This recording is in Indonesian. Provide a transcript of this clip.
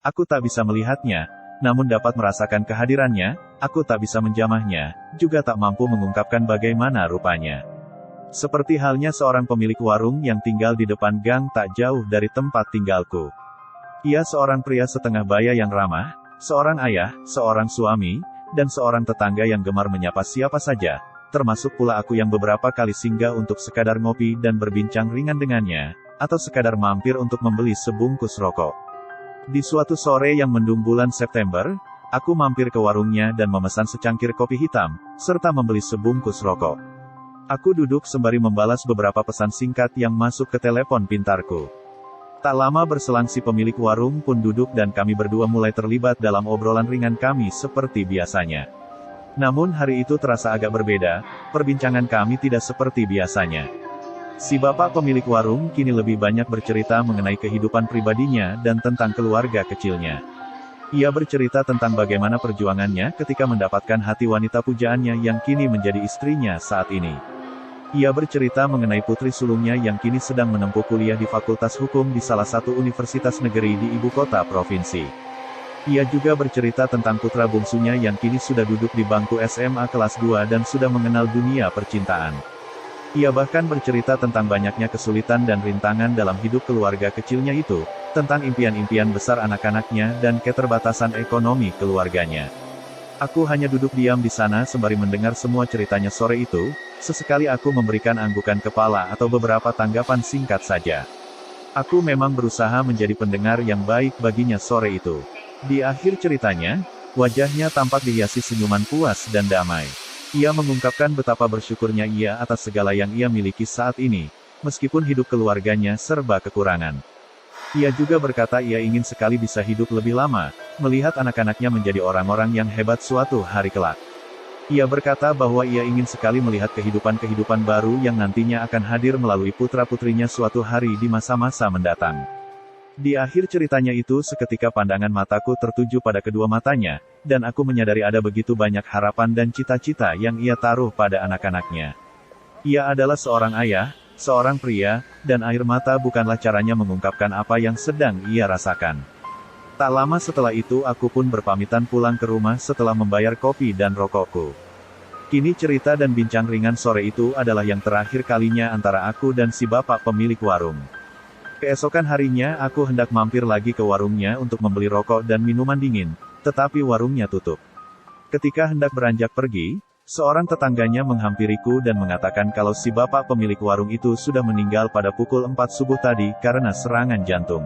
aku tak bisa melihatnya, namun dapat merasakan kehadirannya, aku tak bisa menjamahnya, juga tak mampu mengungkapkan bagaimana rupanya. Seperti halnya seorang pemilik warung yang tinggal di depan gang tak jauh dari tempat tinggalku. Ia seorang pria setengah baya yang ramah, seorang ayah, seorang suami, dan seorang tetangga yang gemar menyapa siapa saja, termasuk pula aku yang beberapa kali singgah untuk sekadar ngopi dan berbincang ringan dengannya, atau sekadar mampir untuk membeli sebungkus rokok. Di suatu sore yang mendung bulan September, aku mampir ke warungnya dan memesan secangkir kopi hitam, serta membeli sebungkus rokok. Aku duduk sembari membalas beberapa pesan singkat yang masuk ke telepon pintarku. Tak lama berselang si pemilik warung pun duduk dan kami berdua mulai terlibat dalam obrolan ringan kami seperti biasanya. Namun hari itu terasa agak berbeda, perbincangan kami tidak seperti biasanya. Si bapak pemilik warung kini lebih banyak bercerita mengenai kehidupan pribadinya dan tentang keluarga kecilnya. Ia bercerita tentang bagaimana perjuangannya ketika mendapatkan hati wanita pujaannya yang kini menjadi istrinya saat ini. Ia bercerita mengenai putri sulungnya yang kini sedang menempuh kuliah di Fakultas Hukum di salah satu universitas negeri di ibu kota provinsi. Ia juga bercerita tentang putra bungsunya yang kini sudah duduk di bangku SMA kelas 2 dan sudah mengenal dunia percintaan. Ia bahkan bercerita tentang banyaknya kesulitan dan rintangan dalam hidup keluarga kecilnya itu, tentang impian-impian besar anak-anaknya dan keterbatasan ekonomi keluarganya. Aku hanya duduk diam di sana sembari mendengar semua ceritanya sore itu, sesekali aku memberikan anggukan kepala atau beberapa tanggapan singkat saja. Aku memang berusaha menjadi pendengar yang baik baginya sore itu. Di akhir ceritanya, wajahnya tampak dihiasi senyuman puas dan damai. Ia mengungkapkan betapa bersyukurnya ia atas segala yang ia miliki saat ini, meskipun hidup keluarganya serba kekurangan. Ia juga berkata ia ingin sekali bisa hidup lebih lama, melihat anak-anaknya menjadi orang-orang yang hebat suatu hari kelak. Ia berkata bahwa ia ingin sekali melihat kehidupan-kehidupan baru yang nantinya akan hadir melalui putra-putrinya suatu hari di masa-masa mendatang. Di akhir ceritanya itu seketika pandangan mataku tertuju pada kedua matanya, dan aku menyadari ada begitu banyak harapan dan cita-cita yang ia taruh pada anak-anaknya. Ia adalah seorang ayah, seorang pria, dan air mata bukanlah caranya mengungkapkan apa yang sedang ia rasakan. Tak lama setelah itu aku pun berpamitan pulang ke rumah setelah membayar kopi dan rokokku. Kini cerita dan bincang ringan sore itu adalah yang terakhir kalinya antara aku dan si bapak pemilik warung. Keesokan harinya aku hendak mampir lagi ke warungnya untuk membeli rokok dan minuman dingin, tetapi warungnya tutup. Ketika hendak beranjak pergi, seorang tetangganya menghampiriku dan mengatakan kalau si bapak pemilik warung itu sudah meninggal pada pukul 4 subuh tadi karena serangan jantung.